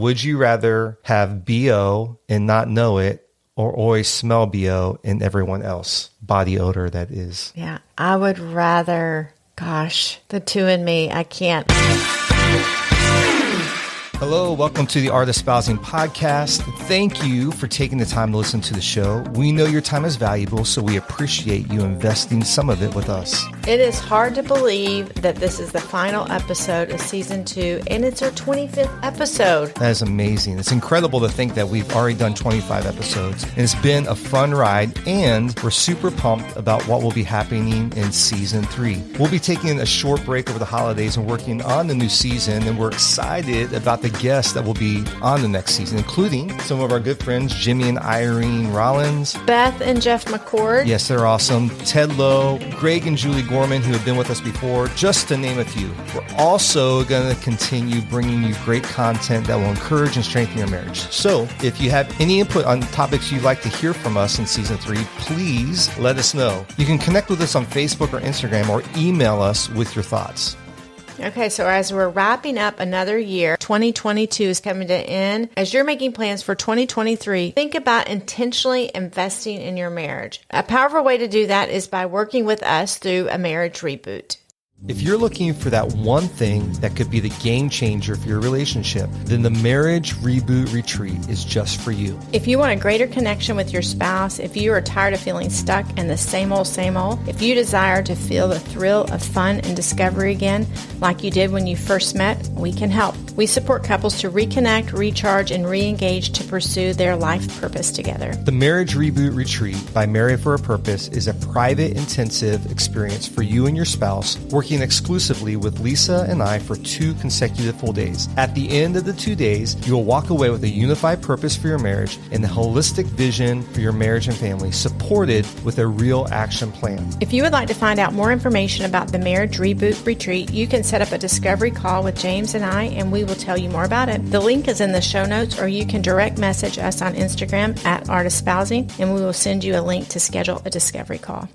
Would you rather have BO and not know it, or always smell BO in everyone else? Body odor, that is. Yeah, I would rather, the two in me, I can't. Hello, welcome to the Art of Espousing podcast. Thank you for taking the time to listen to the show. We know your time is valuable, so we appreciate you investing some of it with us. It is hard to believe that this is the final episode of season 2, and it's our 25th episode. That is amazing. It's incredible to think that we've already done 25 episodes, and it's been a fun ride, and we're super pumped about what will be happening in season 3. We'll be taking a short break over the holidays and working on the new season, and we're excited about the guests that will be on the next season, including some of our good friends, Jimmy and Irene Rollins, Beth and Jeff McCord. Yes, they're awesome. Ted Lowe, Greg and Julie Gorman, who have been with us before, just to name a few. We're also going to continue bringing you great content that will encourage and strengthen your marriage. So if you have any input on topics you'd like to hear from us in season 3, please let us know. You can connect with us on Facebook or Instagram, or email us with your thoughts. Okay, so as we're wrapping up another year, 2022 is coming to an end. As you're making plans for 2023, think about intentionally investing in your marriage. A powerful way to do that is by working with us through a marriage reboot. If you're looking for that one thing that could be the game changer for your relationship, then the Marriage Reboot Retreat is just for you. If you want a greater connection with your spouse, if you are tired of feeling stuck in the same old, if you desire to feel the thrill of fun and discovery again, like you did when you first met, we can help. We support couples to reconnect, recharge, and re-engage to pursue their life purpose together. The Marriage Reboot Retreat by Married for a Purpose is a private, intensive experience for you and your spouse, working exclusively with Lisa and I for 2 consecutive full days. At the end of the 2 days, you will walk away with a unified purpose for your marriage and a holistic vision for your marriage and family, supported with a real action plan. If you would like to find out more information about the Marriage Reboot Retreat, you can set up a discovery call with James and I, and we will tell you more about it. The link is in the show notes, or you can direct message us on Instagram at Art of Espousing, and we will send you a link to schedule a discovery call.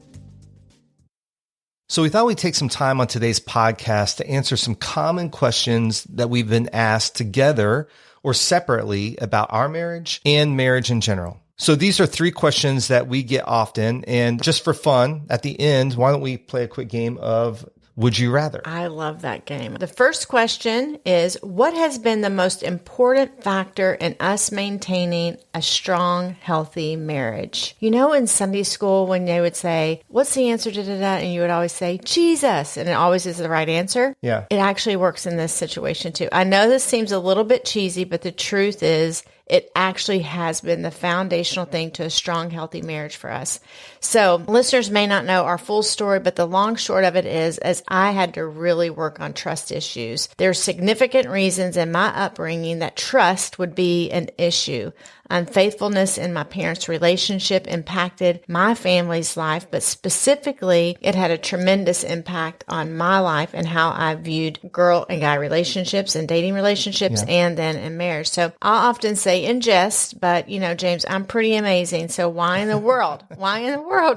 So we thought we'd take some time on today's podcast to answer some common questions that we've been asked together or separately about our marriage and marriage in general. So these are 3 questions that we get often, and just for fun, at the end, why don't we play a quick game of Would You Rather? I love that game. The first question is, what has been the most important factor in us maintaining a strong, healthy marriage? You know, in Sunday school, when they would say, what's the answer to that? And you would always say, Jesus. And it always is the right answer. Yeah. It actually works in this situation too. I know this seems a little bit cheesy, but the truth is, it actually has been the foundational thing to a strong, healthy marriage for us. So listeners may not know our full story, but the long short of it is, as I had to really work on trust issues, there's significant reasons in my upbringing that trust would be an issue. Unfaithfulness in my parents' relationship impacted my family's life, but specifically, it had a tremendous impact on my life and how I viewed girl and guy relationships and dating relationships, and then in marriage. So I'll often say in jest, but you know, James, I'm pretty amazing. So why in the world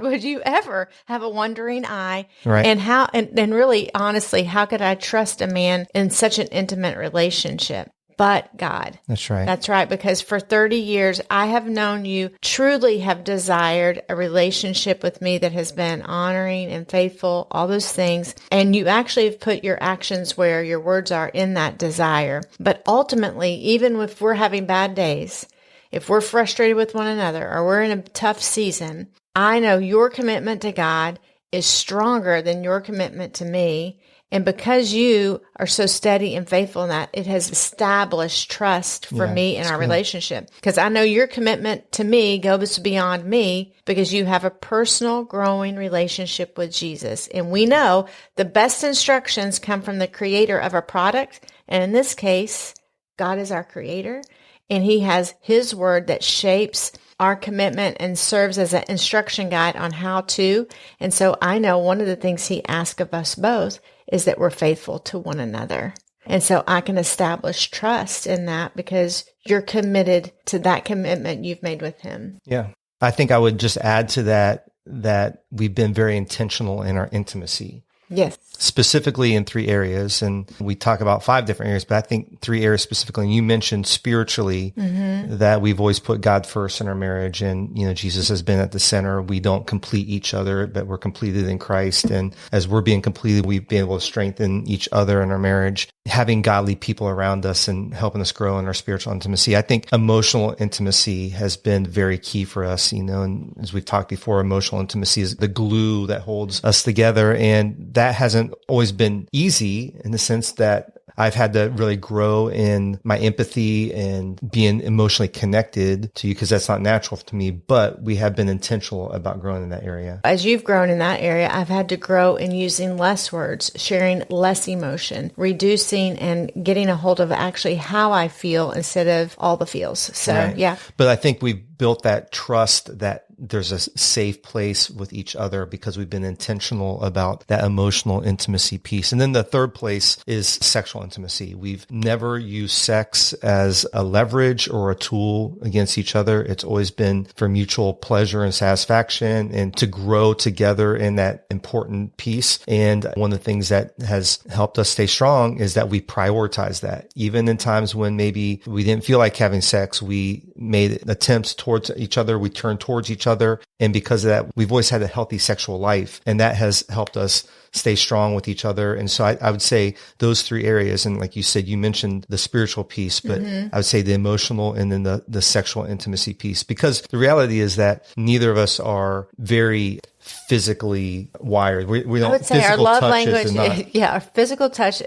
would you ever have a wondering eye? Right. And really, honestly, how could I trust a man in such an intimate relationship? But God. That's right. That's right. Because for 30 years, I have known you truly have desired a relationship with me that has been honoring and faithful, all those things. And you actually have put your actions where your words are in that desire. But ultimately, even if we're having bad days, if we're frustrated with one another, or we're in a tough season, I know your commitment to God is stronger than your commitment to me. And because you are so steady and faithful in that, it has established trust for me in our relationship. Because I know your commitment to me goes beyond me, because you have a personal growing relationship with Jesus. And we know the best instructions come from the creator of a product. And in this case, God is our creator. And he has his word that shapes our commitment and serves as an instruction guide on how to. And so I know one of the things he asks of us both is that we're faithful to one another. And so I can establish trust in that because you're committed to that commitment you've made with him. Yeah. I think I would just add to that we've been very intentional in our intimacy. Yes. Specifically in 3 areas. And we talk about 5 different areas, but I think 3 areas specifically. And you mentioned spiritually that we've always put God first in our marriage. And, Jesus has been at the center. We don't complete each other, but we're completed in Christ. And as we're being completed, we've been able to strengthen each other in our marriage. Having godly people around us and helping us grow in our spiritual intimacy. I think emotional intimacy has been very key for us, and as we've talked before, emotional intimacy is the glue that holds us together. And that hasn't always been easy in the sense that I've had to really grow in my empathy and being emotionally connected to you because that's not natural to me, but we have been intentional about growing in that area. As you've grown in that area, I've had to grow in using less words, sharing less emotion, reducing and getting a hold of actually how I feel instead of all the feels. So, Right. yeah. But I think we've built that trust that there's a safe place with each other because we've been intentional about that emotional intimacy piece. And then the third place is sexual intimacy. We've never used sex as a leverage or a tool against each other. It's always been for mutual pleasure and satisfaction and to grow together in that important piece. And one of the things that has helped us stay strong is that we prioritize that. Even in times when maybe we didn't feel like having sex, we made attempts towards each other. We turned towards each other. And because of that, we've always had a healthy sexual life. And that has helped us stay strong with each other. And so I would say those 3 areas. And like you said, you mentioned the spiritual piece, but I would say the emotional and then the sexual intimacy piece, because the reality is that neither of us are very physically wired. We don't. I would say our physical love touch is language, not- yeah, our physical touch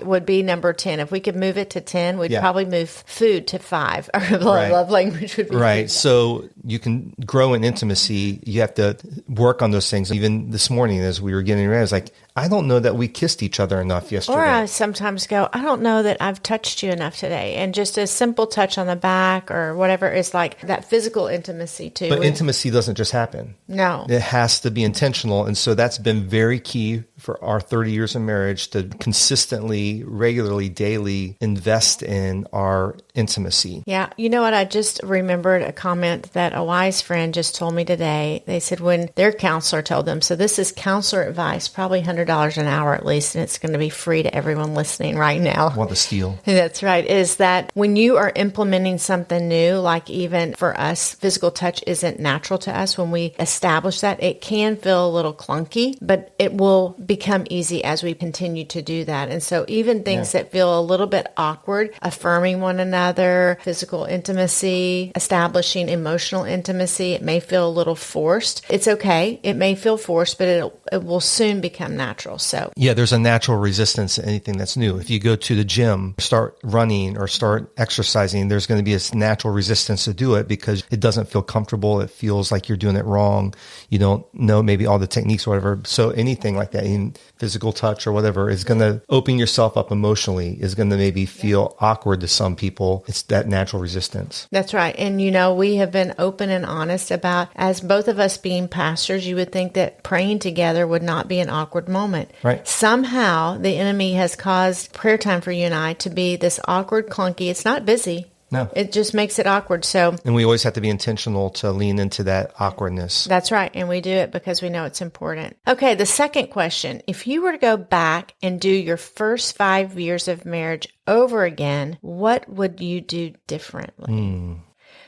would be number 10. If we could move it to 10, we'd probably move food to 5. Our love language would be right. food. So you can grow in intimacy. You have to work on those things. Even this morning, as we were getting ready, I was like, I don't know that we kissed each other enough yesterday. Or I sometimes go, I don't know that I've touched you enough today. And just a simple touch on the back or whatever is like that physical intimacy too. But intimacy doesn't just happen. No. It has to be intentional. And so that's been very key for our 30 years of marriage to consistently, regularly, daily invest in our intimacy. Yeah. You know what? I just remembered a comment that a wise friend just told me today. They said when their counselor told them, so this is counselor advice, probably $100 an hour at least, and it's going to be free to everyone listening right now. I want the steal. That's right. Is that when you are implementing something new, like even for us, physical touch isn't natural to us. When we establish that, it can feel a little clunky, but it will become easy as we continue to do that. And so even things that feel a little bit awkward, affirming one another, physical intimacy, establishing emotional intimacy, it may feel a little forced. It's okay. It may feel forced, but it will soon become natural. So yeah, there's a natural resistance to anything that's new. If you go to the gym, start running or start exercising, there's going to be a natural resistance to do it because it doesn't feel comfortable. It feels like you're doing it wrong. You don't know maybe all the techniques or whatever. So anything like that in physical touch or whatever is going to open yourself up emotionally, is going to maybe feel awkward to some people. It's that natural resistance. That's right. And, we have been open and honest about, as both of us being pastors, you would think that praying together would not be an awkward moment. Right. Somehow the enemy has caused prayer time for you and I to be this awkward, clunky. It's not busy. No. It just makes it awkward. So, and we always have to be intentional to lean into that awkwardness. That's right. And we do it because we know it's important. Okay. The second question, if you were to go back and do your first 5 years of marriage over again, what would you do differently?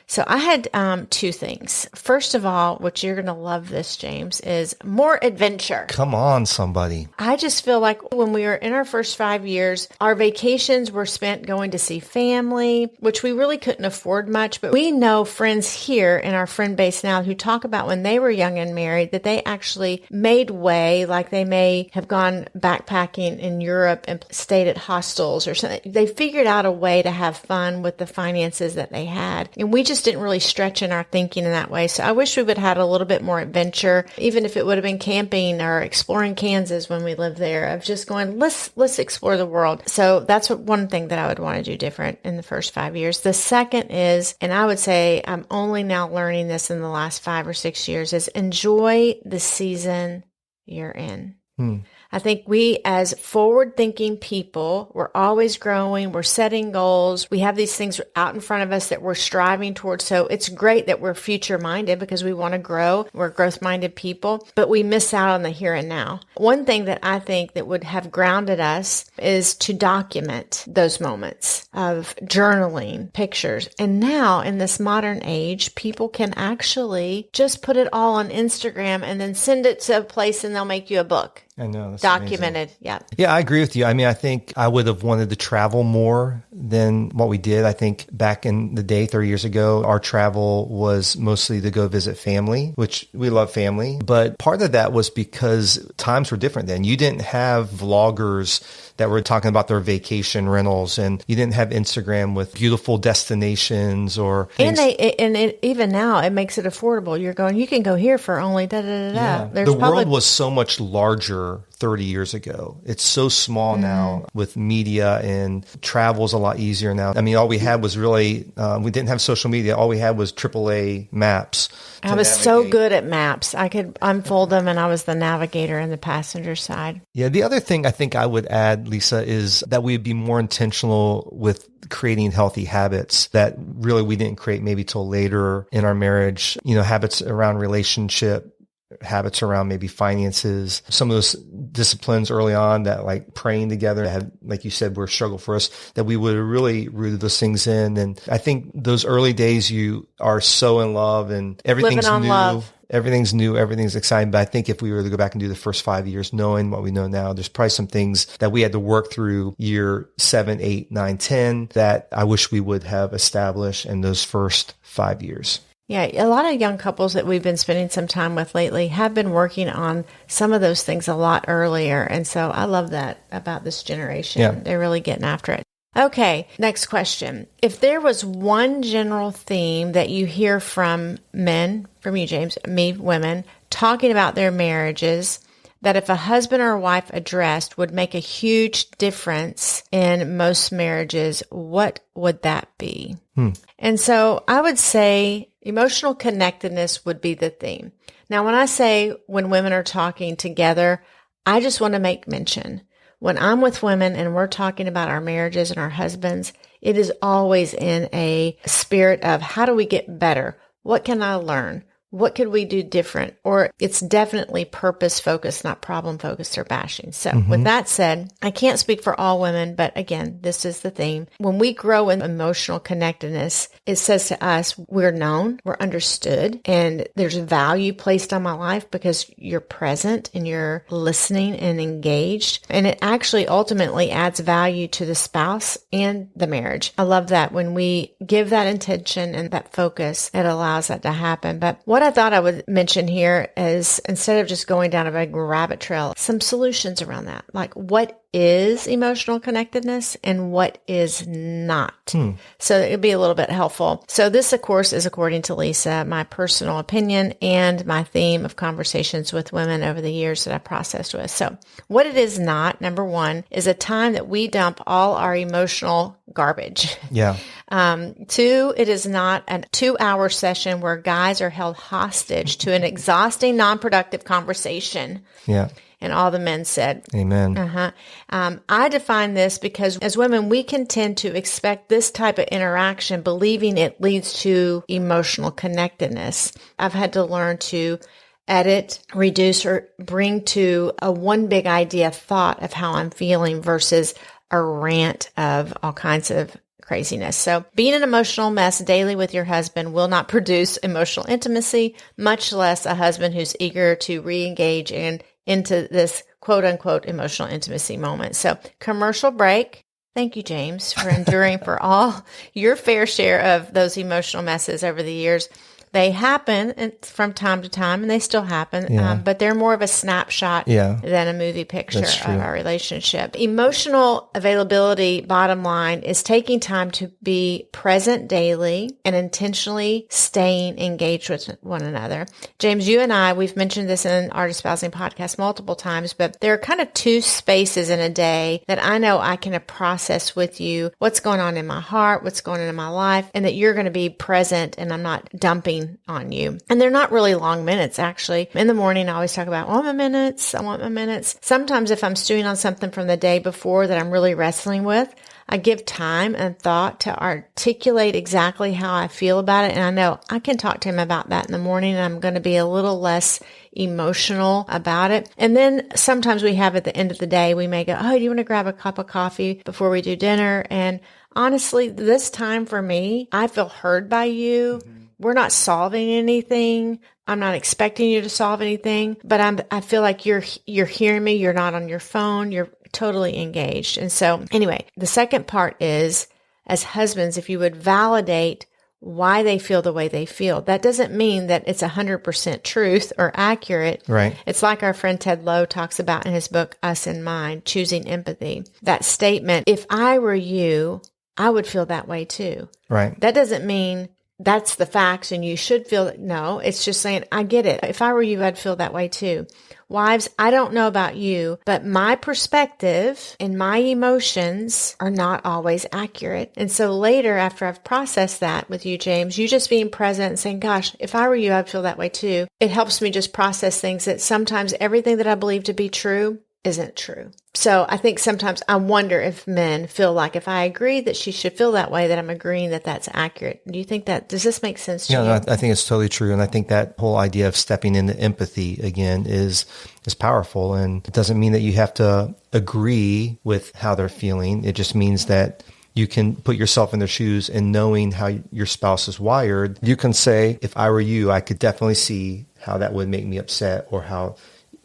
So I had 2 things. First of all, which you're going to love this, James, is more adventure. Come on, somebody. I just feel like when we were in our first 5 years, our vacations were spent going to see family, which we really couldn't afford much. But we know friends here in our friend base now who talk about when they were young and married that they actually made way, like they may have gone backpacking in Europe and stayed at hostels or something. They figured out a way to have fun with the finances that they had. And we just didn't really stretch in our thinking in that way. So I wish we would have had a little bit more adventure, even if it would have been camping or exploring Kansas when we lived there, of just going, let's explore the world. So that's one thing that I would want to do different in the first 5 years. The second is, and I would say I'm only now learning this in the last 5 or 6 years, is enjoy the season you're in. I think we as forward-thinking people, we're always growing, we're setting goals, we have these things out in front of us that we're striving towards. So it's great that we're future-minded because we want to grow. We're growth-minded people, but we miss out on the here and now. One thing that I think that would have grounded us is to document those moments of journaling, pictures. And now in this modern age, people can actually just put it all on Instagram and then send it to a place and they'll make you a book. I know. That's documented. amazing. Yeah. Yeah, I agree with you. I mean, I think I would have wanted to travel more than what we did. I think back in the day, 30 years ago, our travel was mostly to go visit family, which we love family. But part of that was because times were different then. You didn't have vloggers that were talking about their vacation rentals, and you didn't have Instagram with beautiful destinations or things. Even now it makes it affordable. You're going, you can go here for only da da da da. Yeah. The world was so much larger 30 years ago. It's so small now with media, and travel's a lot easier now. I mean, all we had was really, we didn't have social media. All we had was AAA maps. I was so good at maps. I could unfold them, and I was the navigator in the passenger side. Yeah. The other thing I think I would add, Lisa, is that we'd be more intentional with creating healthy habits that really we didn't create maybe till later in our marriage, habits around relationship, habits around maybe finances, some of those disciplines early on that like praying together had, like you said, were a struggle for us, that we would have really rooted those things in. And I think those early days you are so in love and everything's new. Love. Everything's new, everything's exciting. But I think if we were to go back and do the first 5 years, knowing what we know now, there's probably some things that we had to work through year 7, 8, 9, 10 that I wish we would have established in those first 5 years. Yeah, a lot of young couples that we've been spending some time with lately have been working on some of those things a lot earlier. And so I love that about this generation. Yeah. They're really getting after it. Okay, next question. If there was one general theme that you hear from men, from you, James, me, women, talking about their marriages, that if a husband or a wife addressed would make a huge difference in most marriages, what would that be? And so I would say emotional connectedness would be the theme. Now, when I say when women are talking together, I just want to make mention. When I'm with women and we're talking about our marriages and our husbands, it is always in a spirit of how do we get better? What can I learn? What could we do different? Or it's definitely purpose focused, not problem focused or bashing. So with that said, I can't speak for all women, but again, this is the theme. When we grow in emotional connectedness, it says to us, we're known, we're understood, and there's value placed on my life because you're present and you're listening and engaged. And it actually ultimately adds value to the spouse and the marriage. I love that when we give that intention and that focus, it allows that to happen. But what I thought I would mention here is, instead of just going down a big rabbit trail, some solutions around that. Like, what is emotional connectedness and what is not? So it would be a little bit helpful. So this, of course, is, according to Lisa, my personal opinion and my theme of conversations with women over the years that I processed with. So what it is not, number one, is a time that we dump all our emotional garbage. Yeah. 2, it is not a 2-hour session where guys are held hostage to an exhausting, non-productive conversation. Yeah. And all the men said, Amen. I define this because as women, we can tend to expect this type of interaction, believing it leads to emotional connectedness. I've had to learn to edit, reduce, or bring to a one big idea thought of how I'm feeling versus a rant of all kinds of craziness. So being an emotional mess daily with your husband will not produce emotional intimacy, much less a husband who's eager to re-engage into this quote unquote emotional intimacy moment. So commercial break. Thank you, James, for enduring for all your fair share of those emotional messes over the years. They happen from time to time, and they still happen, but they're more of a snapshot than a movie picture of our relationship. Emotional availability, bottom line, is taking time to be present daily and intentionally staying engaged with one another. James, you and I, we've mentioned this in our Espousing podcast multiple times, but there are kind of 2 spaces in a day that I know I can process with you what's going on in my heart, what's going on in my life, and that you're going to be present and I'm not dumping lean on you. And they're not really long minutes, actually. In the morning, I always talk about, I want my minutes. Sometimes if I'm stewing on something from the day before that I'm really wrestling with, I give time and thought to articulate exactly how I feel about it. And I know I can talk to him about that in the morning, and I'm going to be a little less emotional about it. And then sometimes we have at the end of the day, we may go, oh, do you want to grab a cup of coffee before we do dinner? And honestly, this time for me, I feel heard by you. We're not solving anything. I'm not expecting you to solve anything, but I feel like you're hearing me. You're not on your phone. You're totally engaged. And so anyway, the second part is, as husbands, if you would validate why they feel the way they feel. That doesn't mean that it's 100% truth or accurate. Right. It's like our friend Ted Lowe talks about in his book, Us in Mind, Choosing Empathy. That statement, if I were you, I would feel that way too. Right. That doesn't mean that's the facts and you should feel it. No, it's just saying, I get it. If I were you, I'd feel that way too. Wives, I don't know about you, but my perspective and my emotions are not always accurate. And so later, after I've processed that with you, James, you just being present and saying, gosh, if I were you, I'd feel that way too. It helps me just process things that sometimes everything that I believe to be true isn't true. So I think sometimes I wonder if men feel like if I agree that she should feel that way, that I'm agreeing that that's accurate. Do you think does this make sense to you? Yeah, I think it's totally true. And I think that whole idea of stepping into empathy again is powerful. And it doesn't mean that you have to agree with how they're feeling. It just means that you can put yourself in their shoes, and knowing how your spouse is wired, you can say, if I were you, I could definitely see how that would make me upset or how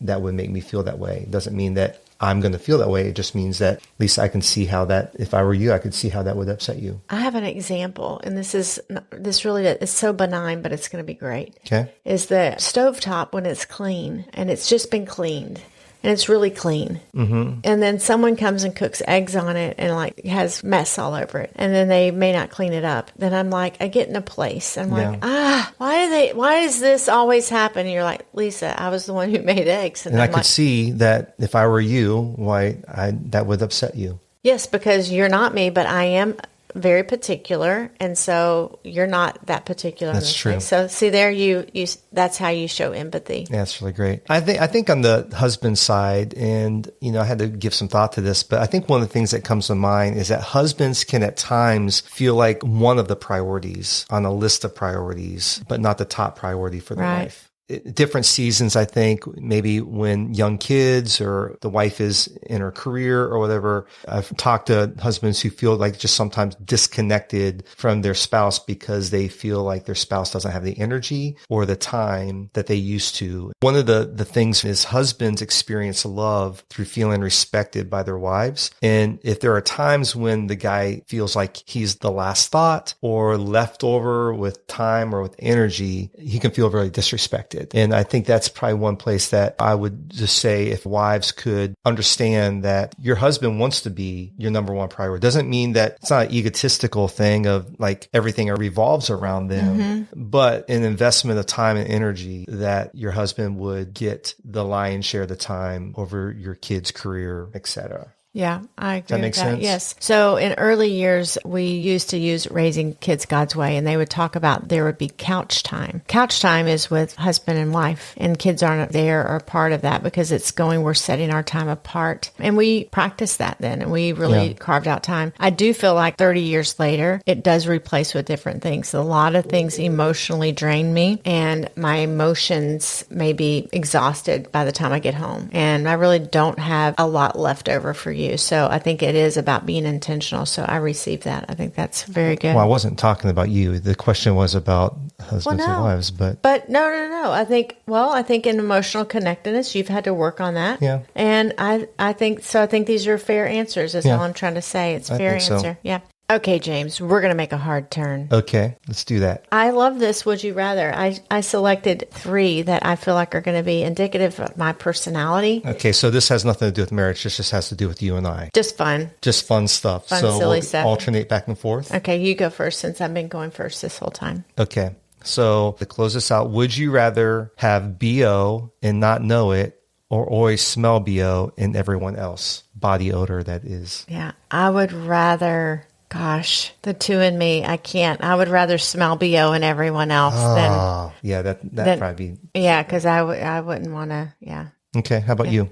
that would make me feel that way. It doesn't mean that I'm going to feel that way. It just means that at least I can see how that, if I were you, I could see how that would upset you. I have an example, and this really is so benign, but it's going to be great. Okay. Is the stovetop when it's clean and it's just been cleaned and it's really clean. Mm-hmm. And then someone comes and cooks eggs on it and like has mess all over it. And then they may not clean it up. Then I'm like, I get in a place. I'm like, why does this always happen? And you're like, Lisa, I was the one who made eggs. And I could see that if I were you, that would upset you. Yes, because you're not me, but I am very particular, and so you're not that particular. That's true. Thing. So see there, you that's how you show empathy. Yeah, that's really great. I think on the husband side, and I had to give some thought to this, but I think one of the things that comes to mind is that husbands can at times feel like one of the priorities on a list of priorities, but not the top priority for the wife. Different seasons, I think, maybe when young kids or the wife is in her career or whatever. I've talked to husbands who feel like just sometimes disconnected from their spouse because they feel like their spouse doesn't have the energy or the time that they used to. One of the things is husbands experience love through feeling respected by their wives. And if there are times when the guy feels like he's the last thought or left over with time or with energy, he can feel very disrespected. And I think that's probably one place that I would just say, if wives could understand that your husband wants to be your number one priority. Doesn't mean that it's not an egotistical thing of like everything revolves around them, but an investment of time and energy that your husband would get the lion's share of the time over your kid's career, etc. Yeah, I agree with that. Makes sense? Yes. So in early years, we used to use Raising Kids God's Way, and they would talk about there would be couch time. Couch time is with husband and wife, and kids aren't there or part of that because we're setting our time apart. And we practiced that then, and we really carved out time. I do feel like 30 years later, it does replace with different things. A lot of things emotionally drain me, and my emotions may be exhausted by the time I get home. And I really don't have a lot left over for you. So I think it is about being intentional. So I receive that. I think that's very good. Well, I wasn't talking about you. The question was about husbands and wives, but no. I think in emotional connectedness, you've had to work on that. Yeah. And I think these are fair answers. That's all I'm trying to say. It's a fair answer. So. Yeah. Okay, James, we're going to make a hard turn. Okay, let's do that. I love this. Would you rather? I selected 3 that I feel like are going to be indicative of my personality. Okay, so this has nothing to do with marriage. This just has to do with you and I. Just fun. Just fun stuff. Silly stuff. Alternate back and forth. Okay, you go first since I've been going first this whole time. Okay, so to close this out, would you rather have BO and not know it, or always smell BO in everyone else? Body odor, that is. Yeah, I would rather Gosh, the two in me, I can't. I would rather smell BO in everyone else than... Yeah, that'd probably be... Yeah, because I wouldn't want to, Okay, how about you?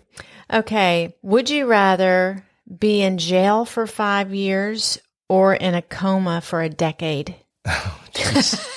Okay, would you rather be in jail for 5 years or in a coma for a decade? Oh, jeez.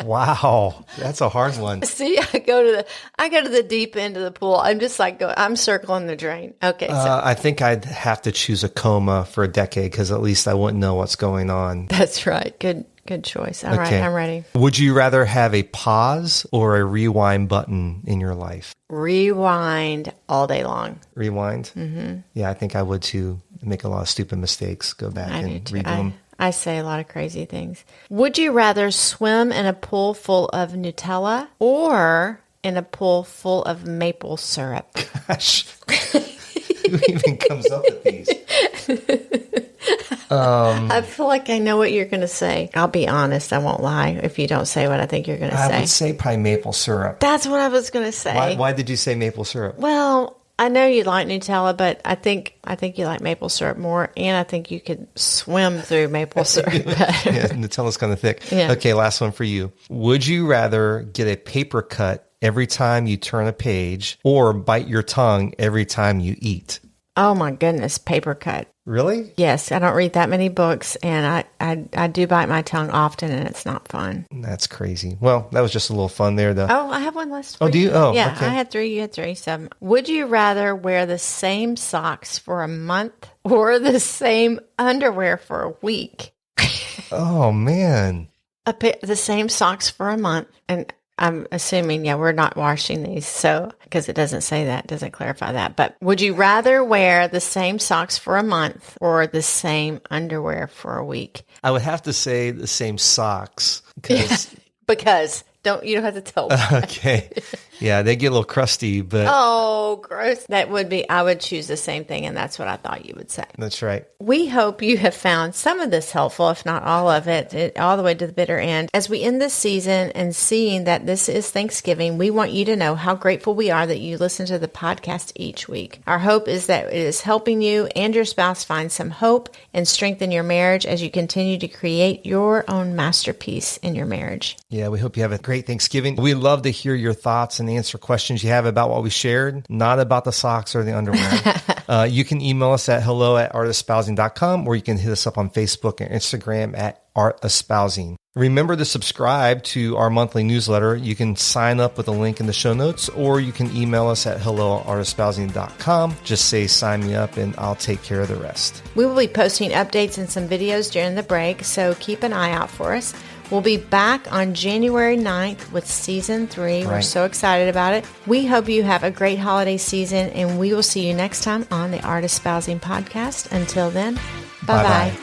Wow, that's a hard one. See, I go to the deep end of the pool. I'm just like I'm circling the drain. Okay, so I think I'd have to choose a coma for a decade because at least I wouldn't know what's going on. that's right. Good choice. All right, I'm ready. Would you rather have a pause or a rewind button in your life? Rewind all day long. Rewind? Mm-hmm. Yeah, I think I would too. Make a lot of stupid mistakes. Go back and redo them. I say a lot of crazy things. Would you rather swim in a pool full of Nutella or in a pool full of maple syrup? Gosh, who even comes up with these? I feel like I know what you're going to say. I'll be honest. I won't lie if you don't say what I think you're going to say. I would say probably maple syrup. That's what I was going to say. Why did you say maple syrup? Well, I know you like Nutella, but I think you like maple syrup more, and I think you could swim through maple syrup better. Yeah, Nutella's kind of thick. Yeah. Okay, last one for you. Would you rather get a paper cut every time you turn a page or bite your tongue every time you eat? Oh my goodness, paper cut. Really? Yes, I don't read that many books, and I do bite my tongue often, and it's not fun. That's crazy. Well, that was just a little fun there, though. Oh, I have one last. Oh, do you? Oh, yeah. okay. I had 3. You had 3. So, would you rather wear the same socks for a month or the same underwear for a week? Oh man, The same socks for a month, and I'm assuming, we're not washing these, so because it doesn't say that, doesn't clarify that. But would you rather wear the same socks for a month or the same underwear for a week? I would have to say the same socks because you don't have to tell me. Okay. Yeah, they get a little crusty, but Oh, gross. I would choose the same thing, and that's what I thought you would say. That's right. We hope you have found some of this helpful, if not all of it, all the way to the bitter end. As we end this season and seeing that this is Thanksgiving, we want you to know how grateful we are that you listen to the podcast each week. Our hope is that it is helping you and your spouse find some hope and strength in your marriage as you continue to create your own masterpiece in your marriage. Yeah, we hope you have a great Thanksgiving. We love to hear your thoughts and answer questions you have about what we shared, not about the socks or the underwear. You can email us at hello@artespousing.com, or you can hit us up on Facebook and Instagram at artespousing. Remember to subscribe to our monthly newsletter. You can sign up with a link in the show notes, or you can email us at hello@artespousing.com. Just say sign me up and I'll take care of the rest. We will be posting updates and some videos during the break, so keep an eye out for us. We'll be back on January 9th with Season 3. We're so excited about it. We hope you have a great holiday season, and we will see you next time on the Art Espousing Podcast. Until then, bye-bye.